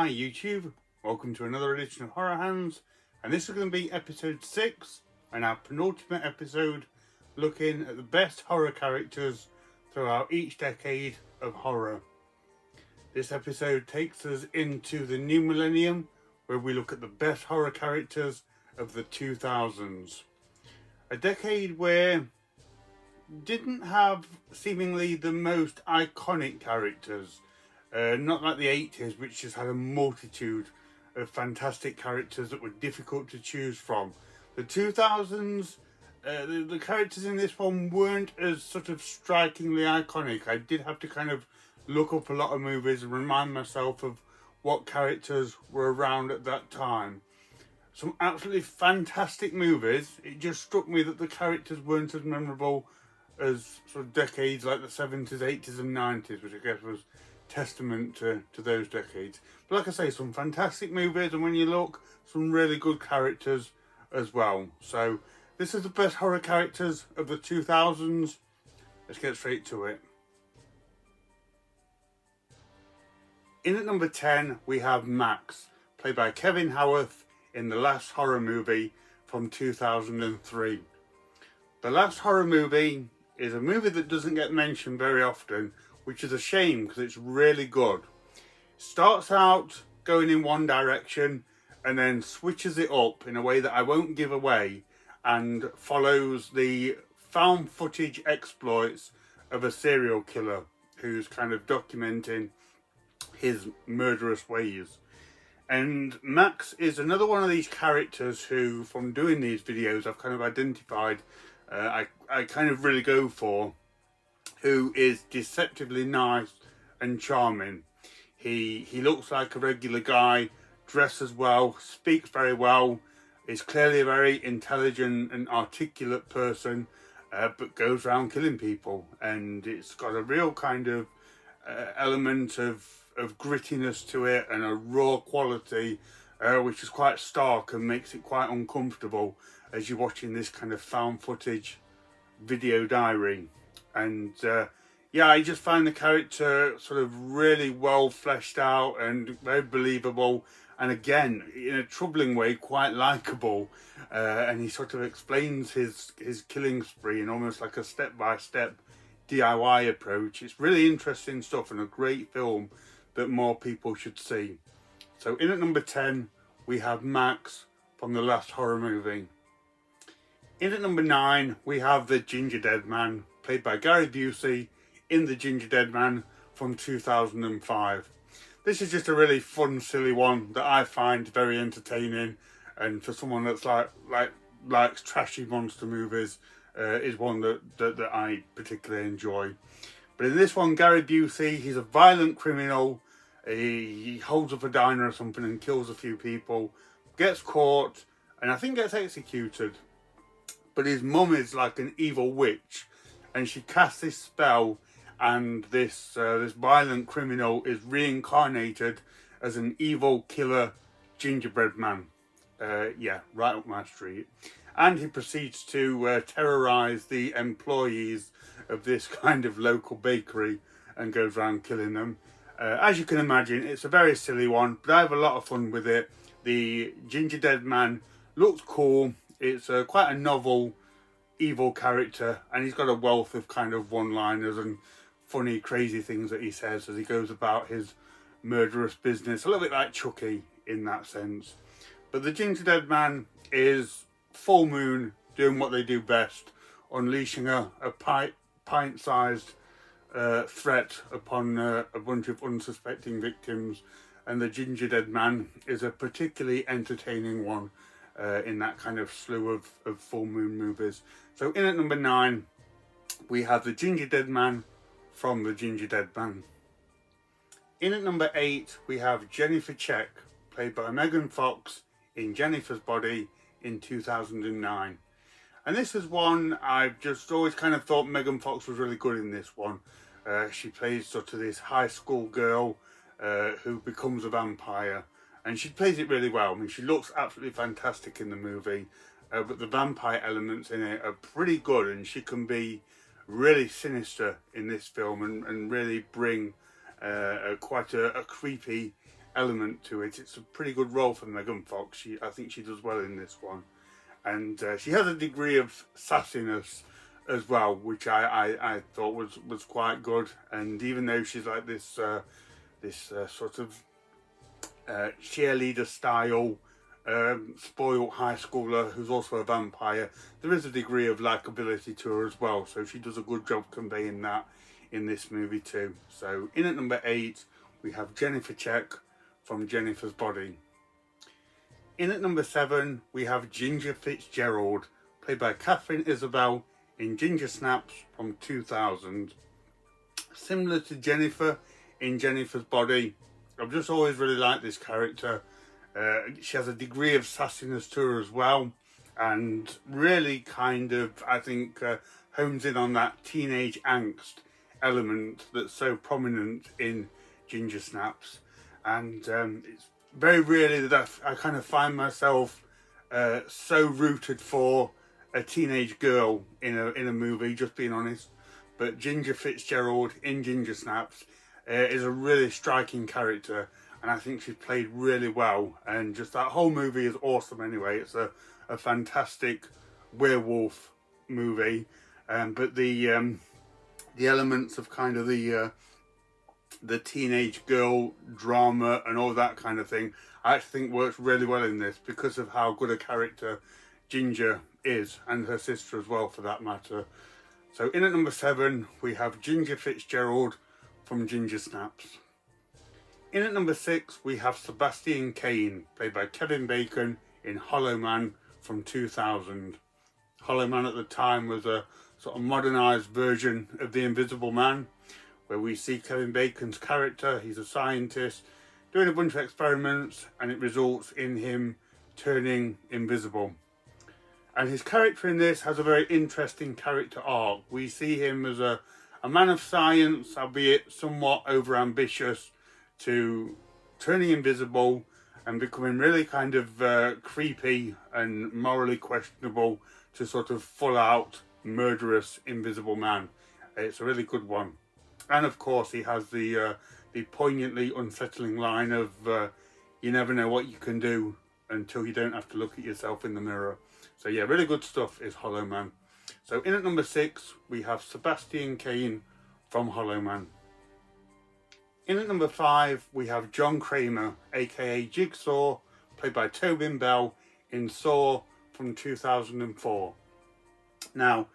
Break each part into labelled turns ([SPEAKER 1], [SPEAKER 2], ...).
[SPEAKER 1] Hi YouTube, welcome to another edition of Horror Hands, and this is going to be episode 6 and our penultimate episode looking at the best horror characters throughout each decade of horror. This episode takes us into the new millennium where we look at the best horror characters of the 2000s. A decade where didn't have seemingly the most iconic characters. Not like the 80s, which just had a multitude of fantastic characters that were difficult to choose from. The 2000s, the characters in this one weren't as sort of strikingly iconic. I did have to kind of look up a lot of movies and remind myself of what characters were around at that time. Some absolutely fantastic movies. It just struck me that the characters weren't as memorable as sort of decades like the 70s, 80s and 90s, which I guess was testament to those decades. But like I say, some fantastic movies, and when you look, some really good characters as well. So this is the best horror characters of the 2000s. Let's get straight to it. In at number 10 we have Max, played by Kevin Howarth in The Last Horror Movie from 2003. The Last Horror Movie is a movie that doesn't get mentioned very often, which is a shame because it's really good. Starts out going in one direction and then switches it up in a way that I won't give away, and follows the found footage exploits of a serial killer who's kind of documenting his murderous ways. And Max is another one of these characters who, from doing these videos, I've kind of identified I kind of really go for, who is deceptively nice and charming. He looks like a regular guy, dresses well, speaks very well, is clearly a very intelligent and articulate person, but goes around killing people. And it's got a real kind of element of grittiness to it, and a raw quality which is quite stark and makes it quite uncomfortable as you're watching this kind of found footage video diary. And yeah, I just find the character sort of really well fleshed out and very believable, and again, in a troubling way, quite likeable. And he sort of explains his killing spree in almost like a step-by-step DIY approach. It's really interesting stuff and a great film that more people should see. So in at number 10 we have Max from The Last Horror Movie. In at number 9 we have the Gingerdead Man, played by Gary Busey in The Gingerdead Man from 2005. This is just a really fun, silly one that I find very entertaining, and for someone that's likes trashy monster movies, is one that I particularly enjoy. But in this one, Gary Busey, he's a violent criminal. He holds up a diner or something and kills a few people, gets caught, and I think gets executed. But his mum is like an evil witch, and she casts this spell, and this violent criminal is reincarnated as an evil killer gingerbread man. Yeah, right up my street. And he proceeds to terrorise the employees of this kind of local bakery and goes around killing them. As you can imagine, it's a very silly one, but I have a lot of fun with it. The Gingerdead Man looks cool. It's quite a novel, evil character, and he's got a wealth of kind of one-liners and funny, crazy things that he says as he goes about his murderous business. A little bit like Chucky in that sense. But the Gingerdead Man is full moon doing what they do best, unleashing a pint-sized threat upon a bunch of unsuspecting victims. And the Gingerdead Man is a particularly entertaining one in that kind of slew of full moon movies. So in at number 9 we have the Gingerdead Man from the Gingerdead Man. In at number 8 we have Jennifer Check, played by Megan Fox in Jennifer's Body in 2009. And this is one I've just always kind of thought Megan Fox was really good in. This one. She plays sort of this high school girl who becomes a vampire, and she plays it really well. I mean, she looks absolutely fantastic in the movie, but the vampire elements in it are pretty good, and she can be really sinister in this film and really bring quite a creepy element to it. It's a pretty good role for Megan Fox. I think she does well in this one. And she has a degree of sassiness as well, which I thought was quite good. And even though she's like this sort of cheerleader style spoiled high schooler who's also a vampire, there is a degree of likability to her as well. So she does a good job conveying that in this movie too. So in at number 8 we have Jennifer Check from Jennifer's Body. In at number 7 we have Ginger Fitzgerald, played by Catherine Isabel in Ginger Snaps from 2000. Similar to Jennifer in Jennifer's Body, I've just always really liked this character. She has a degree of sassiness to her as well, and really kind of, I think, hones in on that teenage angst element that's so prominent in Ginger Snaps. And it's very rarely that I kind of find myself so rooted for a teenage girl in a movie, just being honest. But Ginger Fitzgerald in Ginger Snaps is a really striking character, and I think she's played really well. And just that whole movie is awesome anyway. It's a fantastic werewolf movie, but the elements of kind of the teenage girl drama and all that kind of thing, I actually think works really well in this because of how good a character Ginger is, and her sister as well for that matter. So in at number 7 we have Ginger Fitzgerald from Ginger Snaps. In at number 6 we have Sebastian Caine, played by Kevin Bacon in Hollow Man from 2000. Hollow Man at the time was a sort of modernised version of The Invisible Man, where we see Kevin Bacon's character. He's a scientist doing a bunch of experiments, and it results in him turning invisible. And his character in this has a very interesting character arc. We see him as a man of science, albeit somewhat over-ambitious, to turning invisible and becoming really kind of creepy and morally questionable, to sort of full-out murderous invisible man. It's a really good one. And of course he has the poignantly unsettling line of you never know what you can do until you don't have to look at yourself in the mirror. So yeah, really good stuff is Hollow Man. So in at number 6 we have Sebastian Caine from Hollow Man. In at number 5 we have John Kramer, aka Jigsaw, played by Tobin Bell in Saw from 2004. Now,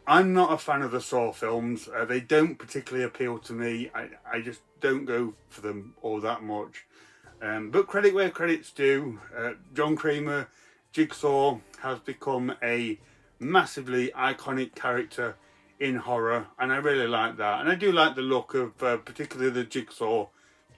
[SPEAKER 1] I'm not a fan of the Saw films. They don't particularly appeal to me. I just don't go for them all that much. But credit where credit's due. John Kramer, Jigsaw, has become a massively iconic character in horror, and I really like that. And I do like the look of particularly the Jigsaw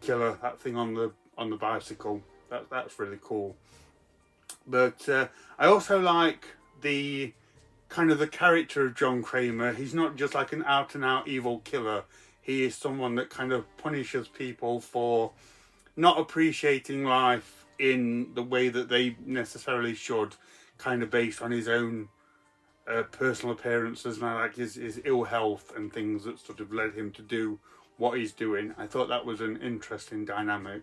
[SPEAKER 1] killer, that thing on the bicycle. That's really cool. But I also like the kind of the character of John Kramer. He's not just like an out and out evil killer. He is someone that kind of punishes people for not appreciating life in the way that they necessarily should, kind of based on his own personal appearances and like his ill health and things that sort of led him to do what he's doing. I thought that was an interesting dynamic.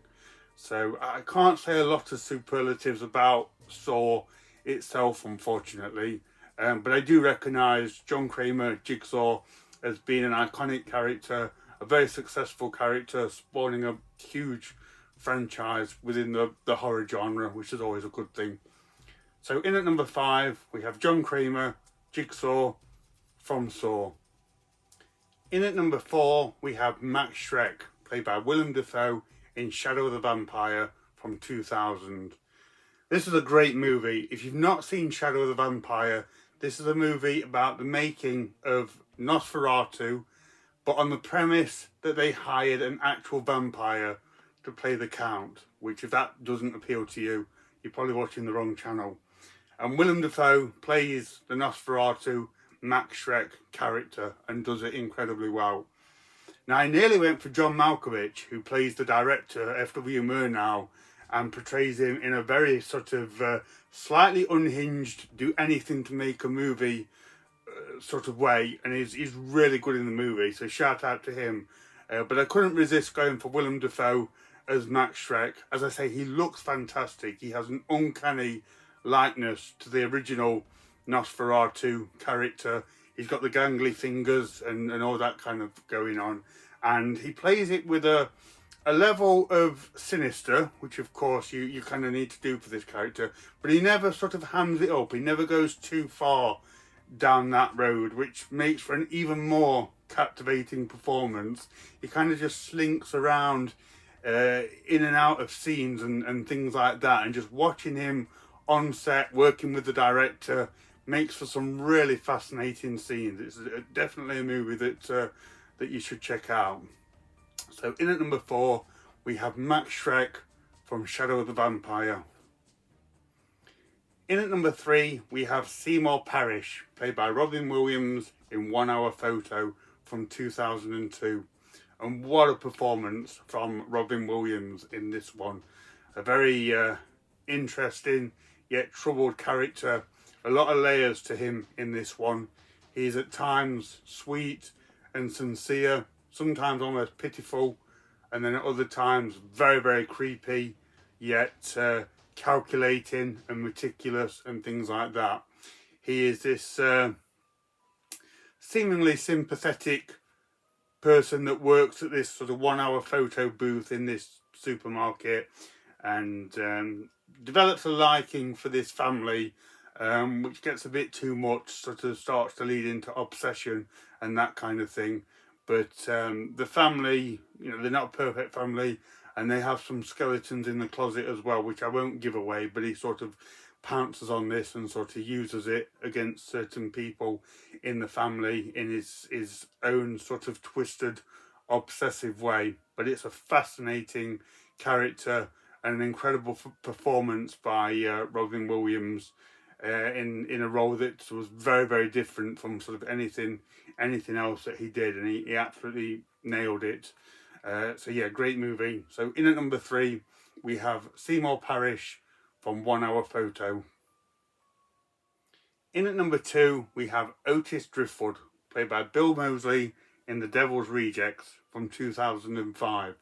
[SPEAKER 1] So I can't say a lot of superlatives about Saw itself, unfortunately, but I do recognise John Kramer, Jigsaw, as being an iconic character, a very successful character, spawning a huge franchise within the horror genre, which is always a good thing. So in at number 5 we have John Kramer, Jigsaw from Saw. In at number 4 we have Max Schreck, played by Willem Dafoe in Shadow of the Vampire from 2000. This is a great movie. If you've not seen Shadow of the Vampire, this is a movie about the making of Nosferatu, but on the premise that they hired an actual vampire to play the Count, which if that doesn't appeal to you, you're probably watching the wrong channel. And Willem Dafoe plays the Nosferatu Max Schreck character and does it incredibly well. Now, I nearly went for John Malkovich, who plays the director, F.W. Murnau, and portrays him in a very sort of slightly unhinged, do anything to make a movie sort of way, and he's really good in the movie, so shout out to him. But I couldn't resist going for Willem Dafoe as Max Schreck. As I say, he looks fantastic. He has an uncanny likeness to the original Nosferatu character. He's got the gangly fingers and all that kind of going on. And he plays it with a level of sinister, which of course you kind of need to do for this character. But he never sort of hams it up. He never goes too far down that road, which makes for an even more captivating performance. He kind of just slinks around in and out of scenes and things like that, and just watching him on set working with the director makes for some really fascinating scenes. It's definitely a movie that you should check out. So in at number 4 we have Max Schreck from Shadow of the Vampire. In at number 3 we have Seymour Parrish, played by Robin Williams in 1 Hour Photo from 2002. And what a performance from Robin Williams in this one. A very interesting yet troubled character. A lot of layers to him in this one. He's at times sweet and sincere, sometimes almost pitiful, and then at other times very, very creepy, yet calculating and meticulous and things like that. He is this seemingly sympathetic person that works at this sort of 1 Hour Photo booth in this supermarket, and develops a liking for this family, which gets a bit too much, sort of starts to lead into obsession and that kind of thing. But the family, they're not a perfect family, and they have some skeletons in the closet as well, which I won't give away, but he sort of pounces on this and sort of uses it against certain people in the family in his own sort of twisted, obsessive way. But it's a fascinating character and an incredible performance by Robin Williams in a role that was very, very different from sort of anything else that he did, and he absolutely nailed it. So yeah, great movie. So in at number 3 we have Seymour Parrish from 1 Hour Photo. In at number 2 we have Otis Driftwood, played by Bill Moseley in The Devil's Rejects from 2005.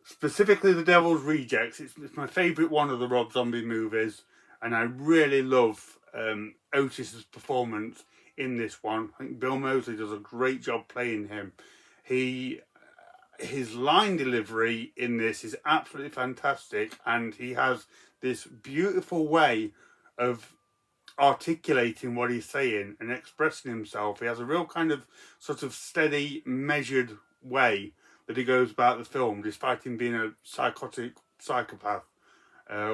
[SPEAKER 1] Specifically The Devil's Rejects, it's my favourite one of the Rob Zombie movies, and I really love Otis's performance in this one. I think Bill Moseley does a great job playing him. His line delivery in this is absolutely fantastic, and he has this beautiful way of articulating what he's saying and expressing himself. He has a real kind of sort of steady, measured way that he goes about the film, despite him being a psychotic psychopath,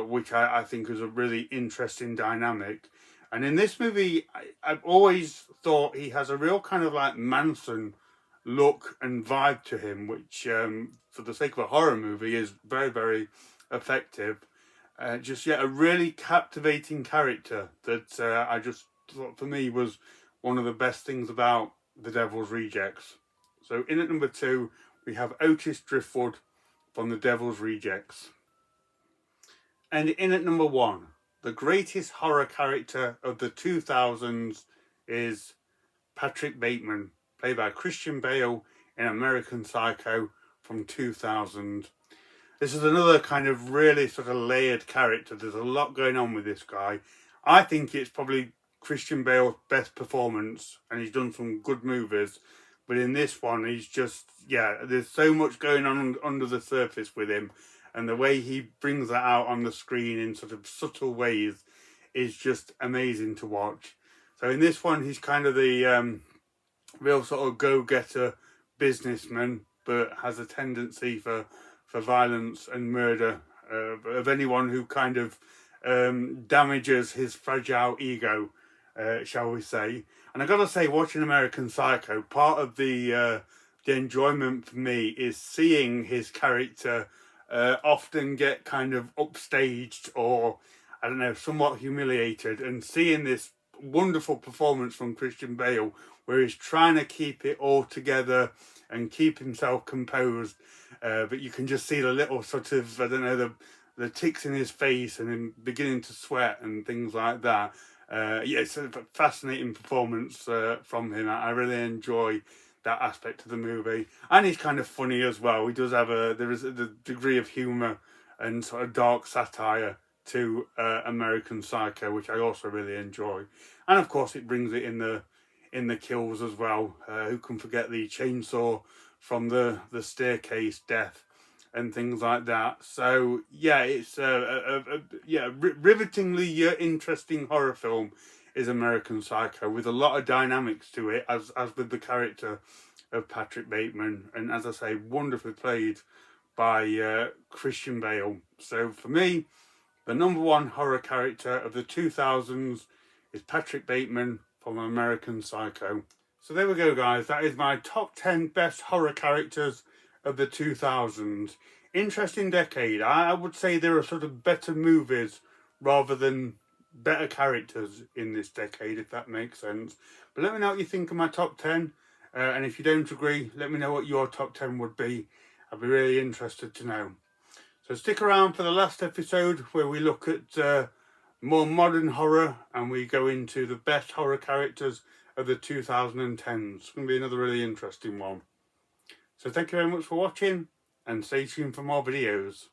[SPEAKER 1] which I think is a really interesting dynamic. And in this movie, I've always thought he has a real kind of like Manson look and vibe to him, which for the sake of a horror movie is very, very effective. Just yet a really captivating character that I just thought for me was one of the best things about The Devil's Rejects. So in at number 2 we have Otis Driftwood from The Devil's Rejects. And in at number 1, the greatest horror character of the 2000s is Patrick Bateman, played by Christian Bale in American Psycho from 2000. This is another kind of really sort of layered character. There's a lot going on with this guy. I think it's probably Christian Bale's best performance, and he's done some good movies. But in this one, he's just, there's so much going on under the surface with him. And the way he brings that out on the screen in sort of subtle ways is just amazing to watch. So in this one, he's kind of the real sort of go-getter businessman, but has a tendency for violence and murder of anyone who kind of damages his fragile ego, shall we say. And I gotta say, watching American Psycho, part of the enjoyment for me is seeing his character often get kind of upstaged or, I don't know, somewhat humiliated, and seeing this wonderful performance from Christian Bale where he's trying to keep it all together and keep himself composed, but you can just see the little sort of, I don't know, the ticks in his face and him beginning to sweat and things like that. It's a fascinating performance from him. I really enjoy that aspect of the movie, and he's kind of funny as well. He does have there is a degree of humour and sort of dark satire to American Psycho, which I also really enjoy, and of course it brings it in the kills as well. Who can forget the chainsaw from the staircase death and things like that? So yeah, it's rivetingly interesting horror film is American Psycho, with a lot of dynamics to it, as with the character of Patrick Bateman, and as I say, wonderfully played by Christian Bale. So for me, the number one horror character of the 2000s is Patrick Bateman from American Psycho. So there we go, guys. That is my top 10 best horror characters of the 2000s. Interesting decade. I would say there are sort of better movies rather than better characters in this decade, if that makes sense. But let me know what you think of my top 10. And if you don't agree, let me know what your top 10 would be. I'd be really interested to know. So stick around for the last episode where we look at more modern horror and we go into the best horror characters of the 2010s. It's going to be another really interesting one. So thank you very much for watching, and stay tuned for more videos.